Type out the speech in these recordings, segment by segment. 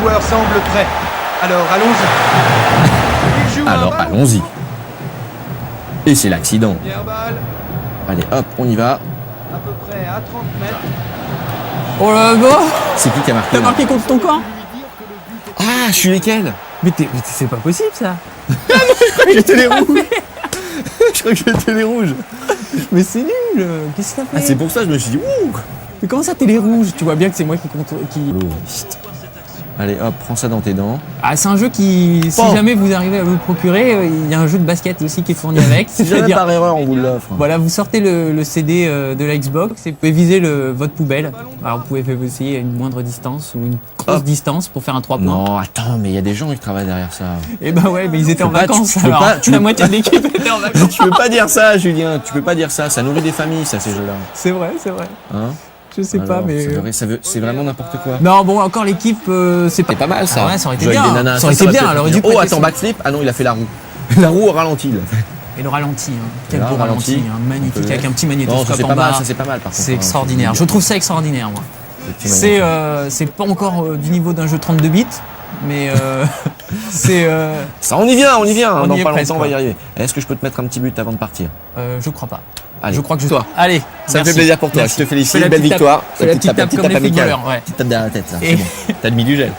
joueurs semblent prêts. Alors allons-y. Il joue un Alors ballon. allons-y. Et c'est l'accident. Première balle, Allez hop, on y va. à peu près à 30 mètres. Oh là là, C'est qui a marqué t'as là marqué contre ton camp? Ah, je suis lesquels? Mais c'est pas possible ça. J'étais les rouges. Je crois que j'étais les rouges. Mais c'est nul. Qu'est-ce que t'as fait? Ah, c'est pour ça que je me suis dit ouh. Mais comment ça t'es les rouges? Tu vois bien que c'est moi qui compte. Allez hop, prends ça dans tes dents. Ah, c'est un jeu qui, si Bon. jamais vous arrivez à vous le procurer, il y a un jeu de basket aussi qui est fourni avec. Si jamais C'est-à-dire, par erreur on vous l'offre. voilà, vous sortez le CD de la Xbox et vous pouvez viser votre poubelle. Alors vous pouvez essayer à une moindre distance ou une grosse Hop. distance pour faire un 3 points. Non, attends, mais il y a des gens qui travaillent derrière ça. Et bah ouais, mais ils étaient en peux pas- vacances tu peux alors. pas- tu La peux- moitié de l'équipe était en vacances. Tu peux pas dire ça, Julien. Tu peux pas dire ça. Ça nourrit des familles, ça, ces jeux-là. C'est vrai, c'est vrai. Hein? Je sais pas, Alors, mais. c'est vraiment n'importe quoi. Non, bon, encore l'équipe, c'est pas. C'est pas mal ça. Ah ouais, ça aurait été Jouer avec bien. des nanas, Ça aurait été bien. peut-être Alors, bien. du coup, Oh, attends, backflip. Ah non, il a fait la roue. La roue au ralenti. Là. Et le ralenti, hein. Quel Là, beau ralenti, ralenti. hein. Magnifique, On peut- avec un petit Non, ça magnétoscope c'est en pas bas. mal. Ça c'est pas mal par contre. C'est hein. extraordinaire. Je trouve ça extraordinaire, moi. Le petit magnéto. C'est pas encore du niveau d'un jeu 32 bits, mais c'est. Ça, on y vient, on y vient. On Dans y est pas presque, longtemps, on va y quoi. arriver. Est-ce que je peux te mettre un petit but avant de partir? Je crois pas. Allez, Je crois que je. toi. Allez, Ça me merci. fait plaisir pour toi. Merci. Je te félicite. Fais la Belle petite tape. victoire. Fais la petite tape comme les amicale. footballeurs, ouais. Petite tape derrière la tête, ça. Et- C'est bon. T'as mis du gel.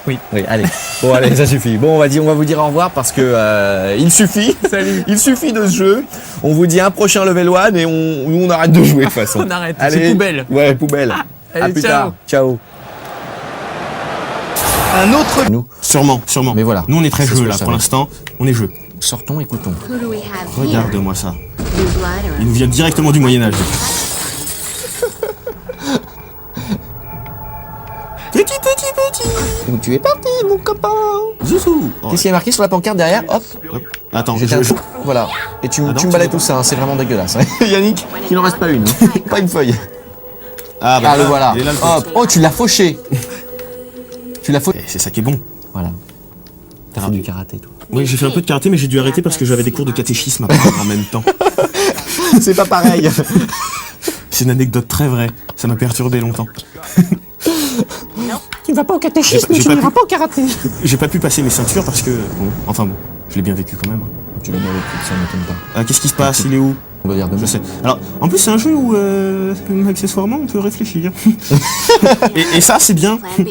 Oui. Oui, allez. Bon, allez, ça suffit. Bon, on va vous dire au revoir parce que il suffit. Salut. Il suffit de ce jeu. On vous dit un prochain level 1 et on arrête de jouer de toute façon. On arrête. Allez. C'est poubelle. Ouais, poubelle. À allez, plus ciao. tard. Ciao. Un autre Nous, Sûrement. mais voilà. Nous, on est très C'est ce jeu, que là, je pour savais. l'instant. On est jeu. Sortons, écoutons. Who do we have here? Regarde-moi ça. New blood or Il nous vient directement du Moyen-Âge. Petit. Donc tu es parti, mon copain. Zouzou. Oh, Qu'est-ce qu'il y a marqué sur la pancarte derrière? Hop. hop. Attends, J'ai Voilà. Et tu Ah non, me tu balais veux tout ça, hein, c'est vraiment dégueulasse. Yannick, il n'en reste pas une. Pas une feuille. Ah, bah Ah, le voilà. il est là, le Hop. Oh, tu l'as fauché. Tu l'as fauché. Eh, c'est ça qui est bon. Voilà. T'as fait du karaté, toi. Oui, j'ai fait un peu de karaté, mais j'ai dû arrêter parce que j'avais des cours de catéchisme à prendre en même temps. C'est pas pareil. C'est une anecdote très vraie. Ça m'a perturbé longtemps. Tu ne vas pas au catéchisme, J'ai tu pas n'iras pu- pas au karaté. J'ai pas pu passer mes ceintures parce que... Bon, enfin bon, je l'ai bien vécu quand même. Tu l'as bien vécu, ça ne m'étonne pas. Ah, qu'est-ce qui se passe? Il est où? On va dire de Je sais. Alors, en plus, c'est un jeu où, accessoirement, on peut réfléchir. et ça, c'est bien. Plan B?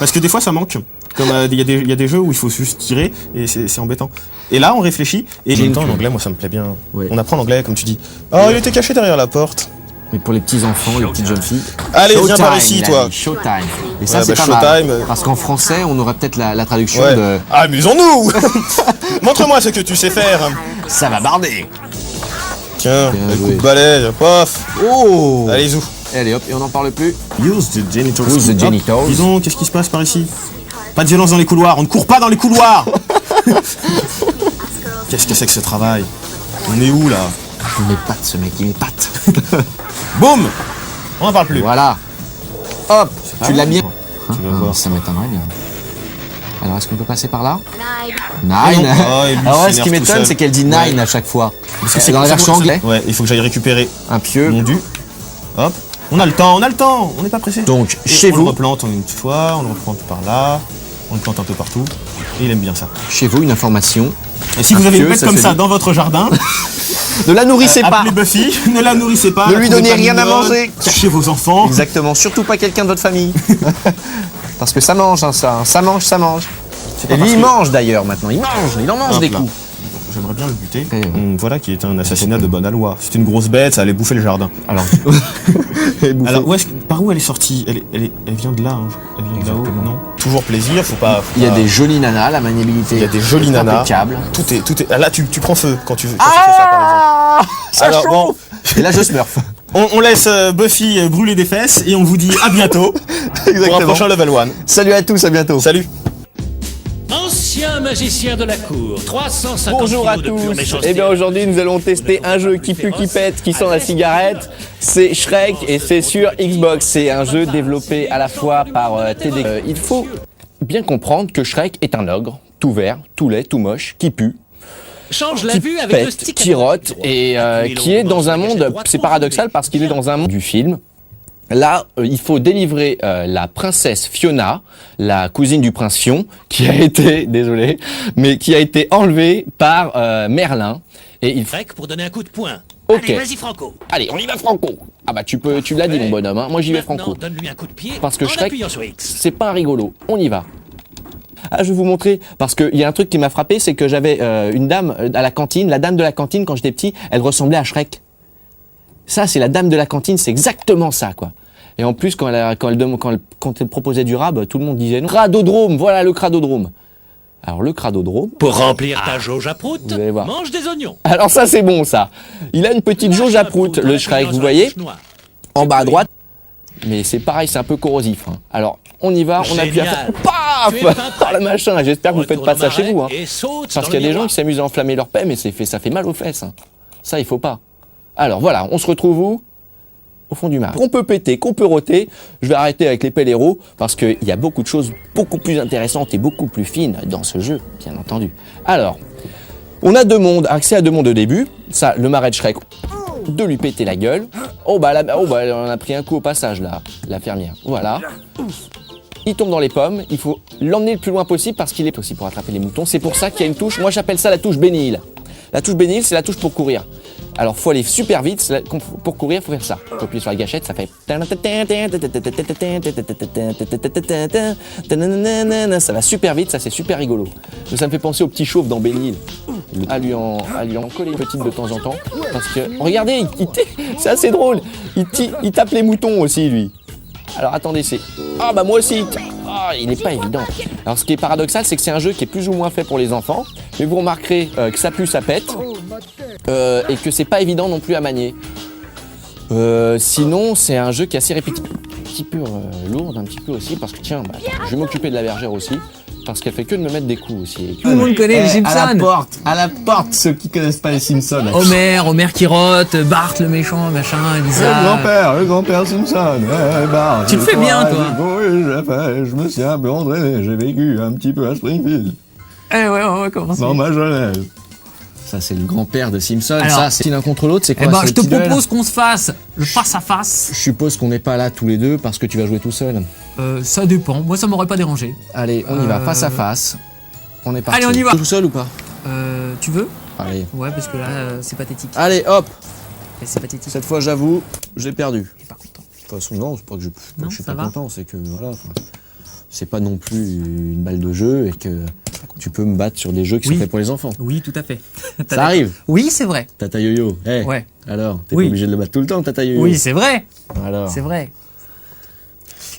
Parce que des fois, ça manque. Comme il y a des jeux où il faut juste tirer et c'est embêtant. Et là, on réfléchit. Et en même temps, l'anglais, moi, ça me plaît bien. Ouais. On apprend l'anglais, comme tu dis. Oh, il était caché derrière la porte. Mais pour les petits enfants, les petites jeunes filles. Allez, viens Showtime, par ici, il a toi. dit Showtime. Et ça, Ouais, c'est bah, pas mal. Showtime. Parce qu'en français, on aurait peut-être la traduction Ouais. de Amusons-nous. Montre-moi ce que tu sais faire. ça va barder. Tiens, Bien un coup joué. de balai, pof. Oh. Allez, zou. Allez hop, et on n'en parle plus. Use the genitals. Use the Hop. genitals. Dis donc, qu'est-ce qui se passe par ici? Pas de violence dans les couloirs, on ne court pas dans les couloirs. Qu'est-ce que c'est que ce travail? On est où là? Il m'épate ce mec, il m'épate. Boum. On n'en parle plus. Voilà. Hop, tu l'as mis. Tu vas voir. Ça m'étonnerait bien. Alors, est-ce qu'on peut passer par là? Nine. Nine. Ah, et lui, Alors ouais, il ce qui s'énerve tout m'étonne, seul. c'est qu'elle dit Ouais. nine à chaque fois. Parce que C'est dans la version anglaise. Ouais, il faut que j'aille récupérer Un pieu. mon dû. Hop. On a le temps, on n'est pas pressé. Donc, Et chez on vous, le replante en une fois, on le replante par là, on le plante un peu partout. Et il aime bien ça. chez vous, une information. Et si Un vous avez une pieu, bête ça comme se ça dit. dans votre jardin, Ne la nourrissez pas. appelez Buffy, ne la nourrissez pas. Ne la lui trouvez donnez pas rien à mignonne, manger. Cachez vos enfants. Exactement. Surtout pas quelqu'un de votre famille. Parce que ça mange, hein, ça. Ça mange, ça mange. C'est pas Et lui, parce il que- mange d'ailleurs maintenant. Il en mange Hop des là. coups. J'aimerais bien le buter. Eh, Voilà qui est un assassinat de bonne aloi. C'est une grosse bête, ça allait bouffer le jardin. Alors, Alors, par où elle est sortie? Elle vient de là, hein. Elle vient de là-haut, Exactement. non? Toujours plaisir, faut pas. il y a des jolies nanas, la maniabilité. Il y a des jolies est nanas. impeccable. Tout est. Ah, là, tu prends feu quand tu fais ça, par exemple. Ça Alors, chauffe. bon, Et là, je smurf. on laisse Buffy brûler des fesses et on vous dit à bientôt pour un Exactement. prochain level 1. Salut à tous, à bientôt. Salut. Ancien magicien de la cour, 350 Bonjour à kilos de pure tous. méchanceté. Et bien aujourd'hui nous allons tester un jeu qui pue, qui pète, qui sent la cigarette. C'est Shrek et c'est sur Xbox. C'est un jeu développé à la fois par TD. Il faut bien comprendre que Shrek est un ogre, tout vert, tout laid, tout moche, qui pue, Change la qui vue avec le pète, stick. qui rote et qui est dans un monde. C'est paradoxal parce qu'il est dans un monde du film Là, il faut délivrer la princesse Fiona, la cousine du prince Fion, qui a été, désolé, mais qui a été enlevée par Merlin. Et il Shrek pour donner un coup de poing. Ok. Allez, vas-y Franco. Allez, on y va Franco. Ah bah tu l'as dit mon bonhomme, hein. Moi j'y vais Maintenant, Franco. donne-lui un coup de pied Parce que en Shrek, appuyant sur X. c'est pas un rigolo. On y va. Ah, je vais vous montrer, parce qu'il y a un truc qui m'a frappé, c'est que j'avais une dame à la cantine. La dame de la cantine, quand j'étais petit, elle ressemblait à Shrek. Ça, c'est la dame de la cantine, c'est exactement ça, quoi. Et en plus, quand elle proposait du rab, tout le monde disait non. Cradodrome, voilà le cradodrome. Alors le cradodrome. Pour remplir ta jauge à prout, Vous allez voir. mange des oignons. Alors ça, c'est bon, ça. Il a une petite jauge à prout, le Shrek, vous voyez, en bas à droite. Mais c'est pareil, c'est un peu corrosif. Hein. Alors, on y va, on appuie à Génial. Paf Tu es pas par le machin. J'espère que vous faites Retourne pas ça au chez vous. Hein. marais et saute Parce dans qu'il y a le des gens miroir. qui s'amusent à enflammer leur paix, mais ça fait mal aux fesses. Hein. Ça, il faut pas. Alors voilà, on se retrouve où? Au fond du marais. Qu'on peut péter, qu'on peut roter. Je vais arrêter avec les péléros parce qu'il y a beaucoup de choses beaucoup plus intéressantes et beaucoup plus fines dans ce jeu, bien entendu. Alors, on a deux mondes, accès à deux mondes au début. Ça, le marais de Shrek, de lui péter la gueule. Oh bah, elle en a pris un coup au passage là, la fermière. Voilà. Il tombe dans les pommes, il faut l'emmener le plus loin possible parce qu'il est aussi pour attraper les moutons. C'est pour ça qu'il y a une touche, moi j'appelle ça la touche bénil. La touche bénil, c'est la touche pour courir. Alors faut aller super vite, pour courir, faut faire ça. Faut appuyer sur la gâchette, ça fait... Ça va super vite, ça c'est super rigolo. Mais ça me fait penser au petit chauve dans Bénil. À lui en coller une petite de temps en temps. Parce que, regardez, c'est assez drôle. Il tape les moutons aussi, lui. Alors attendez, c'est... Ah bah moi aussi. Ah, il n'est pas évident. Alors ce qui est paradoxal, c'est que c'est un jeu qui est plus ou moins fait pour les enfants. Mais vous remarquerez que ça pue, ça pète. Et que c'est pas évident non plus à manier. Sinon, c'est un jeu qui est assez répétitif. Un petit peu lourde, un petit peu aussi. Parce que tiens, bah, je vais m'occuper de la bergère aussi. Parce qu'elle fait que de me mettre des coups aussi. Tout le monde connaît les À Simpsons. la porte, ceux qui connaissent pas les Simpsons. Homer qui rote, Bart le méchant, machin, Lisa. Le grand-père Simpson. Tu le fais bien, toi. Oui, je me suis un peu entraîné. J'ai vécu un petit peu à Springfield, Eh ouais, on va commencer. dans ma jeunesse. Ça, c'est le grand-père de Simpson. Alors, ça, c'est l'un contre l'autre, c'est quoi? Eh ben, c'est je le te petit duel propose qu'on se fasse le face à face. Je suppose qu'on n'est pas là tous les deux parce que tu vas jouer tout seul. Ça dépend. Moi, ça m'aurait pas dérangé. Allez, on y va, face à face. On est parti. Allez, on y va. Tout seul ou pas? Tu veux? Allez. Ouais, parce que là, c'est pathétique. Allez, hop. C'est pathétique. Cette fois, j'avoue, j'ai perdu. Il est pas content. De toute façon, non, c'est pas que Non, je suis ça pas va. content, c'est que voilà, enfin, c'est pas non plus une balle de jeu et que tu peux me battre sur des jeux qui Oui. sont faits pour les enfants. Oui, tout à fait. Ça arrive. Oui, c'est vrai. Tata Yo-Yo, Ouais. alors, t'es Oui. pas obligé de le battre tout le temps, Tata Yo-Yo. Oui, c'est vrai. Alors, C'est vrai.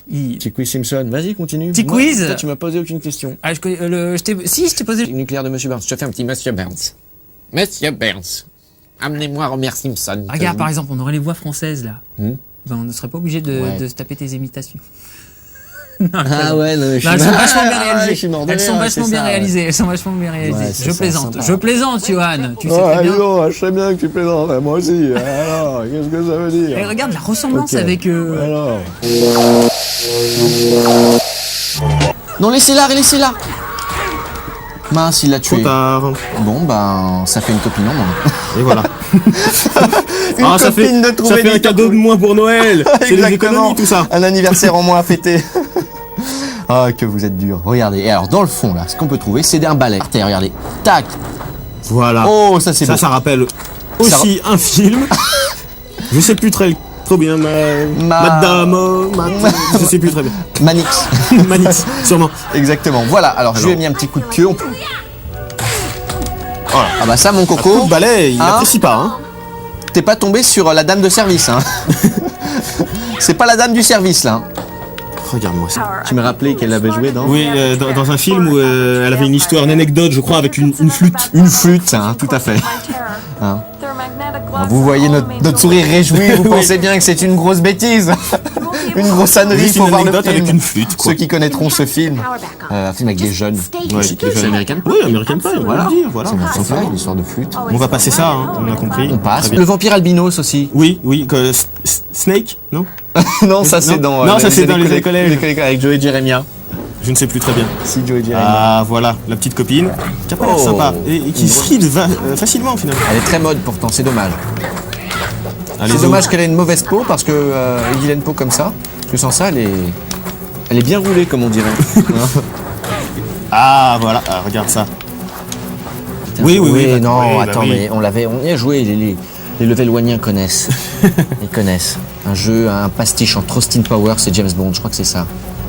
petit quiz Simpson, vas-y, continue. Petit Moi, quiz. toi, tu m'as posé aucune question. Ah, je t'ai posé. Le nucléaire de Monsieur Burns, je te fais un petit Monsieur Burns. Monsieur Burns, amenez-moi Homer Simpson. Regarde, par exemple, on aurait les voix françaises là. Hmm. Ben, on ne serait pas obligé Ouais. de se taper tes imitations. Ah ouais, non, mais je Non, elles suis sont vachement bien je réalisées. suis mort de Elles sont rire, vachement c'est bien ça, ouais. réalisées. Elles sont vachement bien réalisées. Ouais, c'est Je ça, plaisante. sympa. Je plaisante, Johan. Tu sais très bien. je sais bien que tu plaisantes, moi aussi. Alors, qu'est-ce que ça veut dire Et regarde la ressemblance Ok. avec. Alors. Non, laissez-la, laissez-la. Mince, il l'a tué. Trop tard. Bon, ben, ça fait une copine en moins. Et voilà. Une Ah, ça copine fait, de trouver ça fait un cadeau de moins pour Noël. C'est des économies, tout ça. Un anniversaire en moins à fêter. Ah, que vous êtes dur. Regardez. Et alors, dans le fond, là, ce qu'on peut trouver, c'est un balai. Terre, regardez. Tac. Voilà. Oh, ça, c'est beau. Ça rappelle aussi un film. Je sais plus trop bien. Madame. Je sais plus très bien. Manix. Manix, sûrement. Exactement. Voilà. Alors, je lui ai mis un petit coup de queue. Ah bah ça, mon Coup coco, de balai, il Hein apprécie pas. Hein. t'es pas tombé sur la dame de service, hein. C'est pas la dame du service, là. Regarde-moi ça. Tu me rappelais qu'elle avait joué dans... Oui, dans un film où elle avait une histoire, une anecdote, je crois, avec une flûte. Une flûte, hein, tout à fait. Hein. Vous voyez notre sourire réjoui, vous pensez bien que c'est une grosse bêtise. Une grosse ânerie, Juste faut une voir le anecdote film. avec une flûte, quoi. Ceux qui connaîtront ce film, un film avec des jeunes. Ouais, les jeunes américains. Oui, American Pie, voilà. Dire, voilà. C'est vrai, l'histoire de flûte. On va passer ça, hein, on a compris. On passe. Très bien. Le vampire albinos aussi. Oui, que Snake, non? Non, ça c'est Non. dans... Non, ça, c'est dans les collèges. Avec Joey Jeremiah. Je ne sais plus très bien. Si, Joey Jeremiah. Ah, voilà, la petite copine, qui a pas l'air Oh. sympa, et qui se file facilement, finalement. Elle est très mode pourtant, c'est dommage. Allez, C'est Zo. dommage qu'elle ait une mauvaise peau parce que une vilaine peau comme ça, parce que sans ça, elle est bien roulée comme on dirait. Ah, voilà, ah, regarde ça. Oui, non, oui, bah attends, oui. mais on y a joué, les Levalloisiens connaissent. Ils connaissent. Un jeu, un pastiche entre Austin Powers et James Bond, je crois que c'est ça.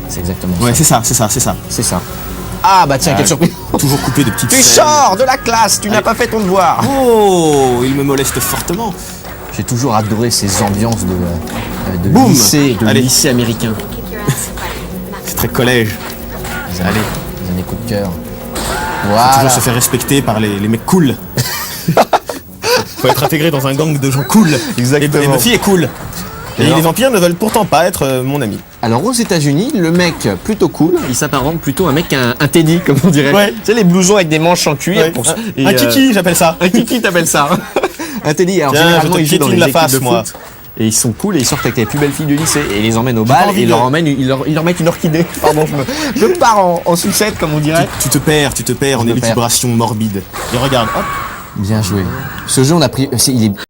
C'est exactement Ouais, ça. c'est ça. C'est ça. Ah bah tiens, quelle surprise. Toujours coupé de petites Tu scènes. sors de la classe, tu n'as pas fait ton devoir. Oh, il me moleste fortement. J'ai toujours adoré ces ambiances de Boum. Allez. lycée américain. C'est très collège. Allez. Les années coup de cœur. Faut Voilà. toujours se faire respecter par les mecs cool. Faut être intégré dans un gang de gens cool. Exactement. Et Buffy est cool. Et alors les vampires ne veulent pourtant pas être mon ami. Alors aux États-Unis, le mec plutôt cool, il s'apparente plutôt à un mec un Teddy, comme on dirait. Ouais. Tu sais les blousons avec des manches en cuir. Ouais. Pour... Un kiki, j'appelle ça. Un kiki, t'appelles ça. Un Teddy. Alors Tiens, généralement je te ils jouent dans les piétine la équipes face, de moi. foot. Et ils sont cool et ils sortent avec les plus belles filles du lycée et ils les emmènent au pas bal envie et ils de- leur mettent une orchidée. Pardon, je pars en sucette comme on dirait. Tu te perds en me perds. élucubration morbide. Et regarde, hop. Bien joué. Ce jeu on a pris, il est